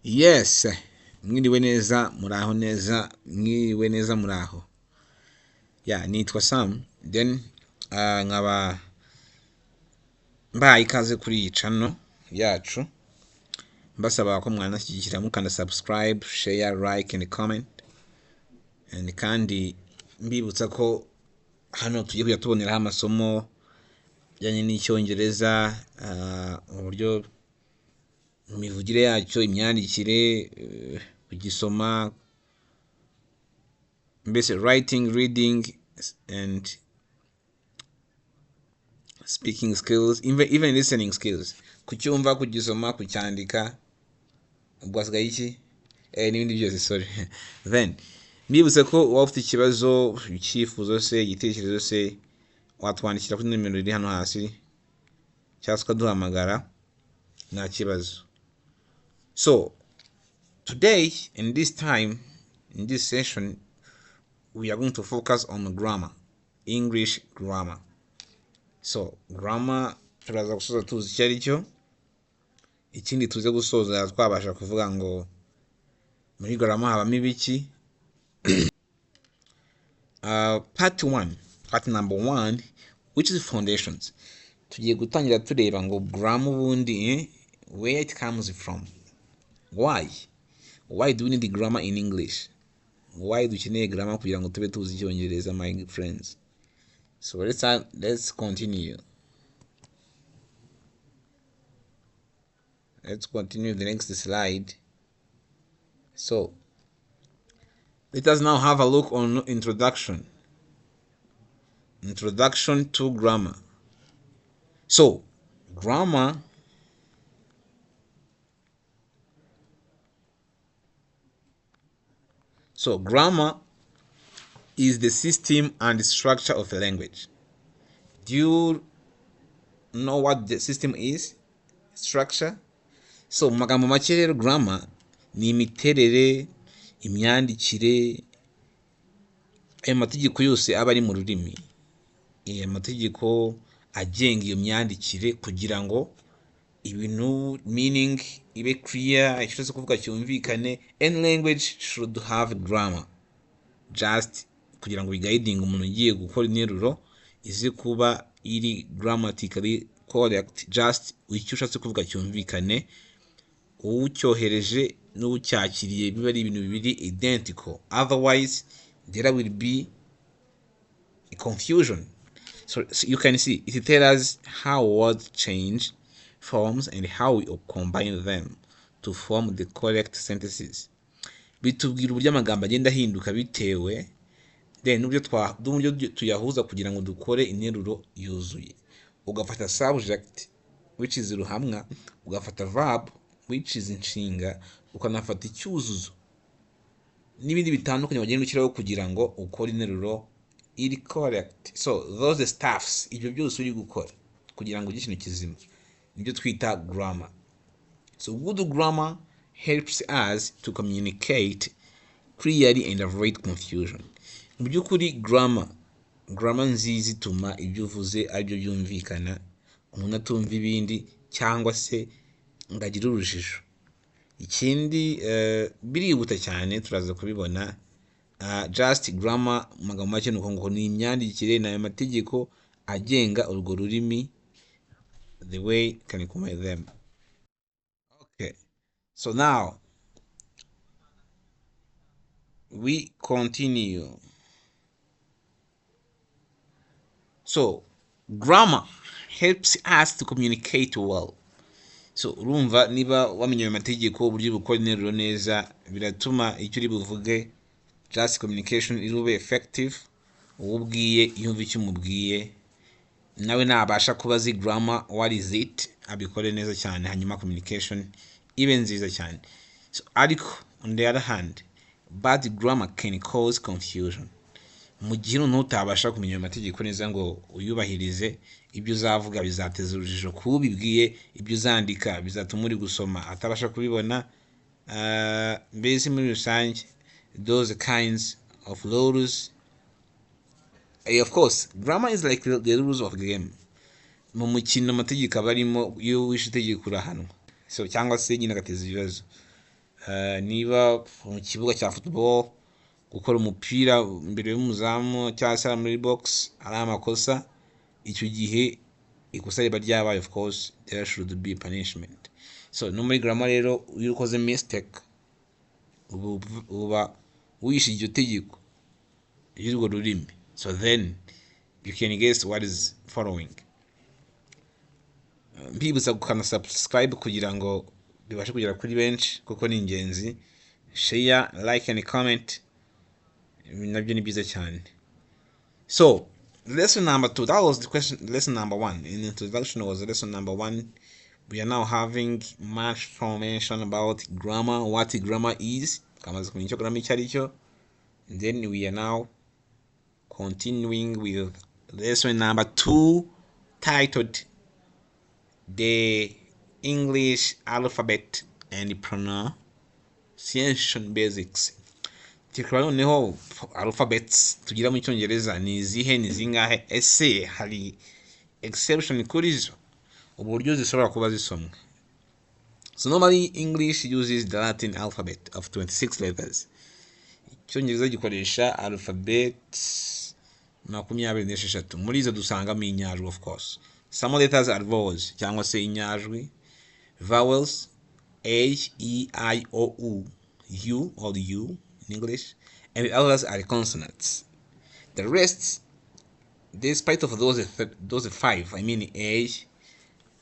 Yes, mwiriwe neza muraho neza, mwiriwe neza muraho. Nitwa Sam, then nkaba mbaye ikaze kuri iyi channel yacu, mbasaba ko mwanashyigikira mukanda subscribe, share, like and comment, kandi mbibutsa ko hano tugiye kujya tuboneraho amasomo bijyanye n'icyongereza, uburyo imivugire yacyo, imyandikire, kugisoma, mbese writing, reading and speaking skills, even listening skills, kucyumva, kugisoma, kucyandika, ubwo hasigaye iki n'ibindi byose, sorry. Then mbibutse ko waba ufite ikibazo, icyifuzo se, igitekerezo se, watwandikira kuri nimero iri hano hasi cyangwa se ukaduhamagara, nta kibazo. So today, in this time, in this session, we are going to focus on grammar, English grammar. So grammar turaza gusoza tuzi icyo ari cyo, ikindi tuze gusoza twabasha kuvuga ngo muri grammar habamo ibiki. Part number 1, which is foundations. Tugiye gutangira tureba ngo grammar ubundi, where it comes from, why do we need grammar in English, why dukeneye grammar kugira ngo tube tuzi icyongereza, my friends. So let's continue. Let's continue the next slide. So let us now have a look on introduction to grammar. So grammar is the system and structure of a language. Do you know what the system is? Structure. So mu magambo make rero, grammar ni imiterere, imyandikire, ayo mategeko yose aba ari mu rurimi, amategeko agenga iyo myandikire kugira ngo ibintu meaning ibe clear, icyo cyose kuvuga cyumvikane. Any language should have grammar, just kugira ngo biguiding umuntu ugiye gukora interuro ize kuba iri grammatically correct, just icyo ushatse kuvuga cyumvikane, ucyohereje n'ucyakiriye biba ari ibintu bibiri identical, otherwise there will be a confusion. So you can see it tells us how words change forms and how we combine them to form the correct sentences. Bitubwira uburyo amagambo agenda ahinduka bitewe n'uburyo tuyahuza kugira ngo dukore interuro yuzuye. Ugafata subject which is ruhamwa, ugafata verb which is inshinga, ukanafata icyuzuzo n'ibindi bitandukanye wagenda ushyiraho kugira ngo ukore interuro iri correct. So those stuffs, ibyo byose uri gukora kugira ngo ugire ikintu kizima, nibyo twita grammar. So good grammar helps us to communicate clearly and avoid confusion. Mu by'ukuri grammar nziza ituma ibyo uvuze aribyo byumvikana, umuntu atumva ibindi cyangwa se ngo agire urujijo. Ikindi birihuta cyane, turaza kubibona. Just grammar mu magambo make ni uko ni imyandikire n'ayo mategeko agenga urwo rurimi, the way can combine them. Okay, so now we continue. So grammar helps us to communicate well. So urumva niba wamenye ayo mategeko, uburyo bukora interuro neza, biratuma icyo uri buvuge, just communication irube effective, ubwiye yumva icyo umubwiye, nawe nabasha kuba azi grammar what is it, abikore neza cyane, hanyuma communication ibe nziza cyane. So ariko on the other hand, bad grammar can cause confusion. Mu gihe utabasha kumenya amategeko neza ngo uyubahirize, ibyo uzavuga bizateza urujijo kubibwiye, ibyo uzandika bizatuma uri gusoma atabasha kubibona. Mbese muri rusange, those kinds of rules. Of course, grammar is like the rules of the game. Mu mukino amategeko aba arimo, iyo wishe itegeko urahanwa, so cyangwa se nyine agateza ibibazo. niba mu kibuga cya football gukora umupira imbere y'umuzamu cyangwa se muri box ari amakosa, icyo gihe ikosa riba ryabaye, of course there should be punishment. So no muri grammar rero iyo ukoze mistake uba wishe iryo tegeko y'urwo rurimi. So then you can guess what is following. Mbibutsa gukanda subscribe kugira ngo bibashe kugera kuri benshi kuko ni ingenzi. Share, like and comment, nabyo ni byiza cyane. So lesson number 2, that was the question. Lesson number 1 in introduction was lesson number 1. We are now having much information about grammar, what grammar is, kamaze kumenya icyo grammar icyo ari cyo. Then we are now continuing with lesson number 2 titled the English alphabet and pronunciation basics. Tikaba noneho alphabets tugira mu cyongereza ni izihe, ni zingahe, ese hari exception kuri zo, uburyo zishobora kuba zisomwa. So normally English uses the Latin alphabet of 26 letters. Icyongereza gikoresha alphabet 26. Muri izo dusangamo inyajwi, of course. Some letters are vowels cyangwa se inyajwi. Vowels A, E, I, O, U, U or U in English, and the others are consonants. The rest, despite of those 5, I mean A,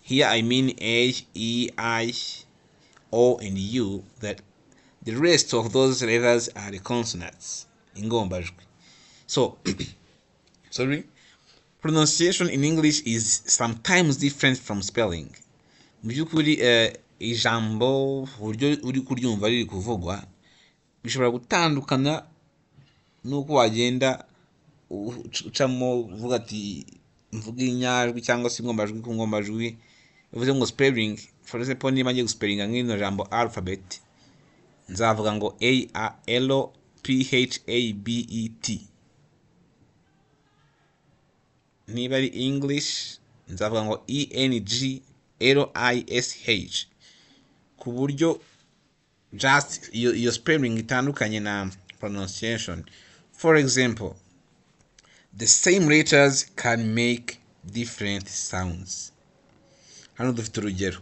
here I mean A, E, I, O, and U, that the rest of those letters are the consonants. Ingombajwi. So, sorry, pronunciation in English is sometimes different from spelling. Mu by'ukuri ijambo uburyo uri kuryumva riri kuvugwa bishobora gutandukana nuko wagenda ucamo uvuga ati mvuga inyajwi cyangwa se ingombajwi ku ngombajwi. Bivuze ngo spelling, for example niba ngiye guspellinga nk'ino jambo alphabet nzavuga ngo ALPHABET. Niba ari English nzavuga ngo ENGLISH, ku buryo just your spelling itandukanye na pronunciation. For example, the same letters can make different sounds. Hano dufite urugero.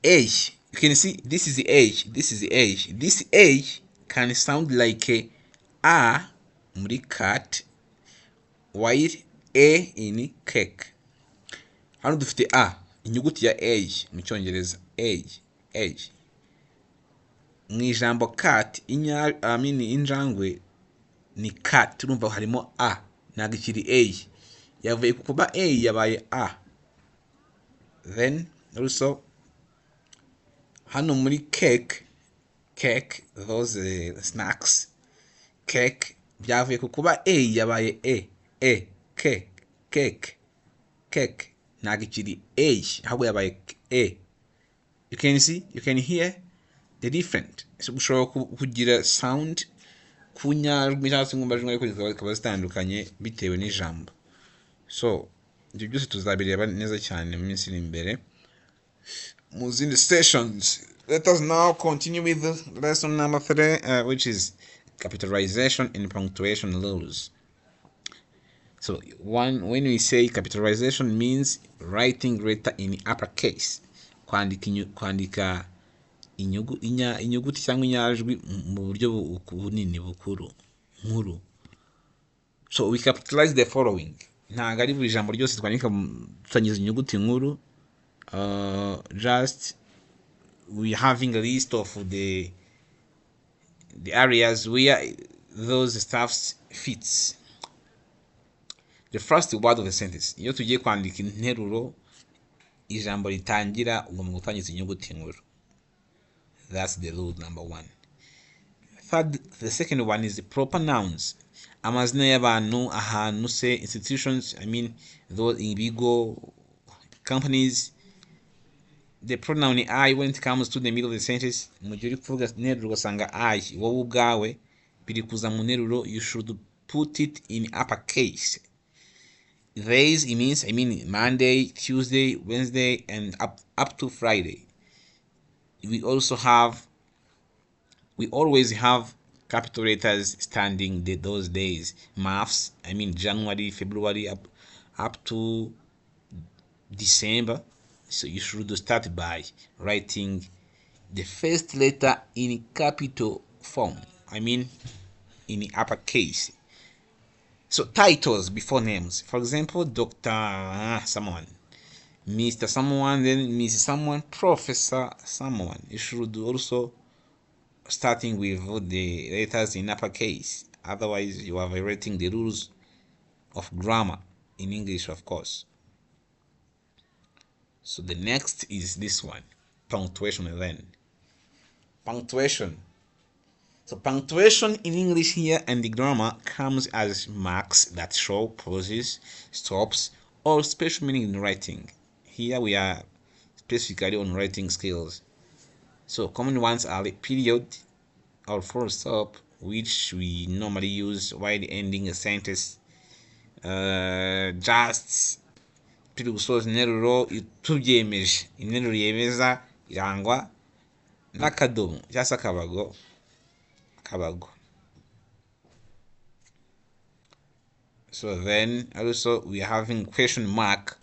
H, you can see this is the H, this is the H. This H can sound like a muri cat, while A in cake. Hano dufite a, inyuguti ya A mu cyongereza, A. Mu ijambo cat, injangwe ni cat, urumva harimo a, ntabwo ikiri A, yavuye kuba A yabaye a. Then also hano muri cake, those snacks, cake byavuye kuba A yabaye cake, ntabwo ikiri A, ahubwo yabaye A. You can see, you can hear the different. So ushobora kugira sound ku nyajwi cyangwa se ingombajwi ariko zikaba zitandukanye bitewe n'ijambo. So ibyo byose tuzabireba neza cyane mu minsi iri imbere mu zindi sessions. Let us now continue with the lesson number 3, which is capitalization and punctuation rules. So when we say capitalization means writing letter in uppercase, kwandika inyuguti cyangwa inyajwi mu buryo bunini bukuru nkuru. So we capitalize the following. Ntabwo ari buri jambo ryose twandika tutangiza inyuguti nkuru. Just we having a list of the areas where those stuffs fits. The first word of the sentence. Iyo tugiye kwandika interuro, ijambo ritangira ugomba gutangiza inyuguti nkuru. That's the rule number 1. The second one is the proper nouns. Amazina y'abantu, ahantu se, institutions, I mean those ibigo, companies. The pronoun I, when it comes to the middle of the sentence, mu gihe uri kuvuga interuro ugasanga I, wowe ubwawe biri kuza mu nteruro, you should put it in uppercase. Days, it means, I mean Monday, Tuesday, Wednesday, and up to Friday. We also have we always have capital letters standing those days. Maths, I mean January, February, up to December. So you should start by writing the first letter in capital form. I mean in uppercase. So titles before names. For example, Dr. Someone, Mr. Someone, then Mrs. Someone, Professor Someone. You should also starting with the letters in uppercase. Otherwise, you are violating the rules of grammar in English, of course. So the next is this one, punctuation. Then punctuation. So punctuation in English here and the grammar comes as marks that show pauses, stops, or special meaning in writing. Here we are specifically on writing skills. So common ones are the period or full stop, which we normally use while ending a sentence. Just turi gusoza interuro tubyemeje, interuro yemeza irangwa n'akadomo cyangwa se akabago. So then also we are having question mark,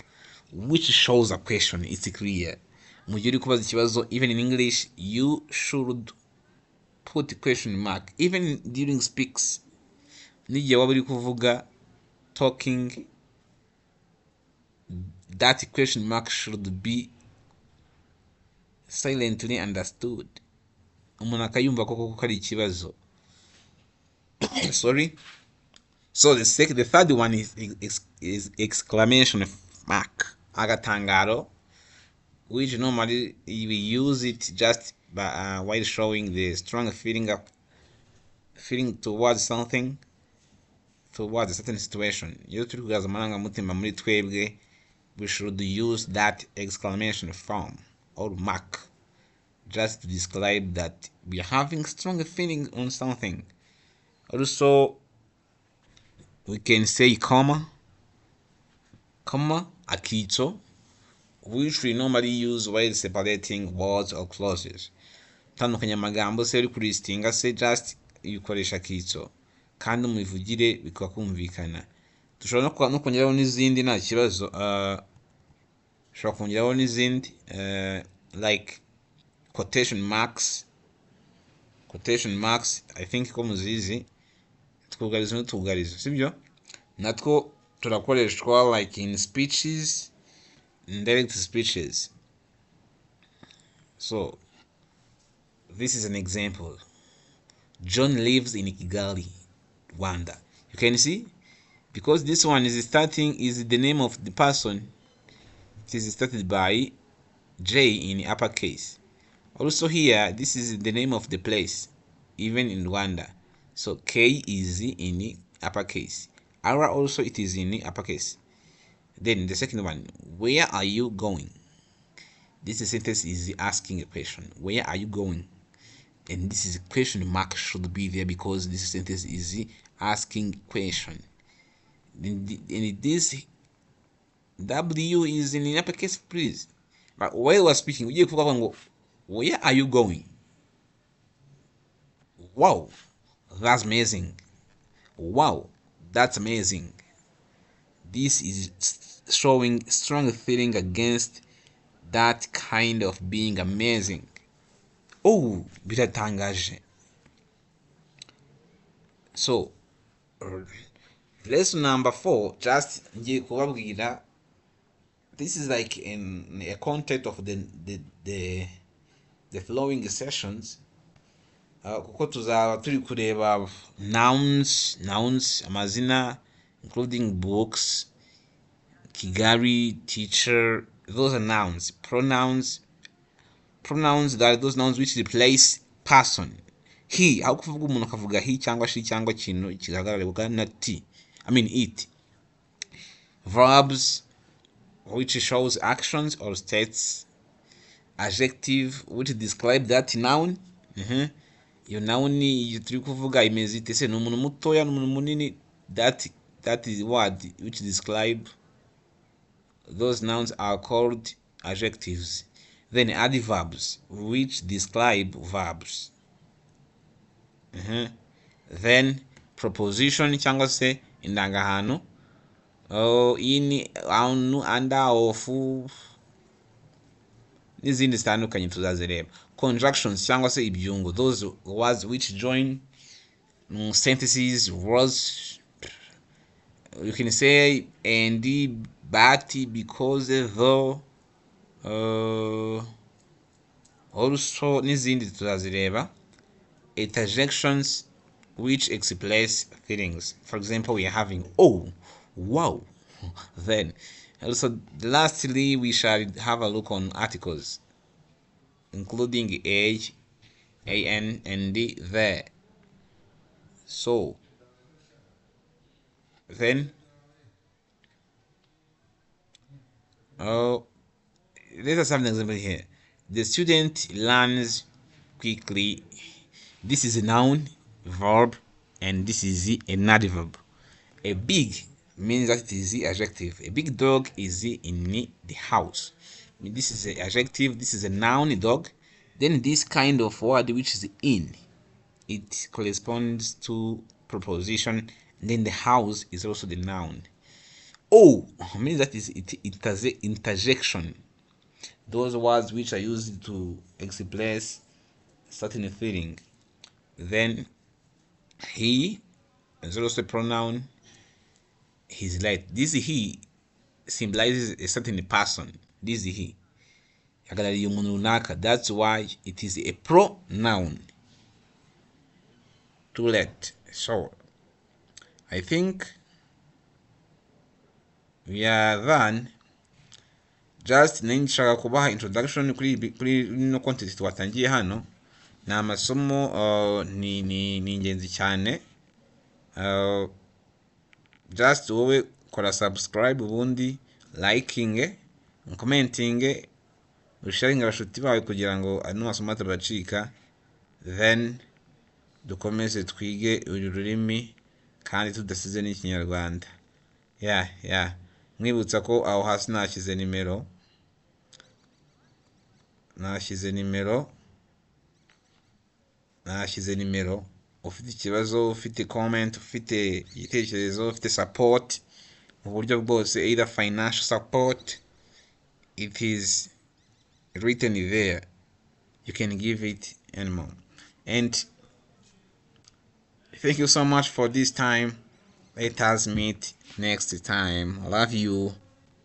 which shows a question. It's clear. Mu gihe uri kubaza ikibazo, even in English, you should put question mark. Even during speaks, n'igihe waba uri kuvuga talking, that question mark should be silently understood. Umuntu akayumva koko ko ari ikibazo. Sorry. So the third one is exclamation mark, agatangaro, which normally we use it just by, while showing the strong feeling towards something, towards a certain situation. Iyo turi kugaragaza amarangamutima muri twebwe, we should use that exclamation form or mark just to describe that we are having strong feeling on something. Also, we can say comma, akito, which we normally use while separating words or clauses. Tandukanya amagambo se uri kulistinga se just ukoresha akito kandi mubivugire bikaba kumvikana. Dushobora no kongeraho n'izindi nta kibazo. Dushobora kongeraho n'izindi like quotation marks. I think ko muzizi, twugarizo n'utugarizo, sibyo? Natwo turakoreshwa like in speeches, indirect speeches. So this is an example. John lives in Kigali, Rwanda. You can see, because this one is the name of the person. It is started by J in uppercase. Also here, this is the name of the place, even in Rwanda. So K is in uppercase. R also it is in uppercase. Then the second one, where are you going? This sentence is asking a question. Where are you going? And this is a question mark should be there because this sentence is asking question. And this W is in uppercase, please. But while we're speaking, where are you going? Wow, that's amazing. Wow, that's amazing. This is showing strong feeling against that kind of being amazing. Oh, biratangaje. So lesson number 4, just ngiye kubabwira, this is like in a content of the following sessions, kuko tuzaba turi kureba nouns, amazina, including books, Kigali, teacher. Those are nouns. Pronouns that are those nouns which replace person. He, aho kuvuga umuntu akavuga he cyangwa she cyangwa ikintu kigaragara na t, I mean it. Verbs, which shows actions or states. Adjective, which describe that noun. Iyo noun iyo turi kuvuga imeze ite se, ni umuntu mutoya, ni umuntu munini, that is word which describe. Those nouns are called adjectives. Then adverbs, which describe verbs. then proposition cyangwa se indangahantu, in, on, under, of n'izindi zitandukanye tuzazireba. Conjunctions cyangwa se ibyungo, those words which join sentences, words. You can say and, but, because, though, also n'izindi tuzazireba. Interjections which express feelings. For example, we are having oh, wow. Then also lastly we shall have a look on articles, including a, an, and the. So then let us have an example here. The student learns quickly. This is a noun, verb, and this is an adverb. A big means that it is the adjective. A big dog is in the house. This is an adjective. This is a noun, a dog. Then this kind of word which is in, it corresponds to preposition. Then the house is also the noun. Oh means that it has an interjection. Those words which are used to express certain feeling. Then he is also a pronoun. He's like this. He symbolizes a certain person. This is he. That's why it is a pronoun. To let. So I think we are done. Just nshaka kubaha introduction kuri no content twatangiye hano. Ni amasomo ni ingenzi cyane. Just wowe kora subscribe, ubundi liking, commenting, usharinga abashuti bawe kugira ngo ano masomo atabacika. Then dukomeze twige uru rurimi kandi tudasize n'ikinyarwanda. Mwibutsa ko aho hasi nashyize nimero. Ufite ikibazo, ufite comment, ufite igitekerezo, ufite support mu buryo bwose, either financial support, it is written there. You can give it and more. And thank you so much for this time. Let us meet next time. I love you.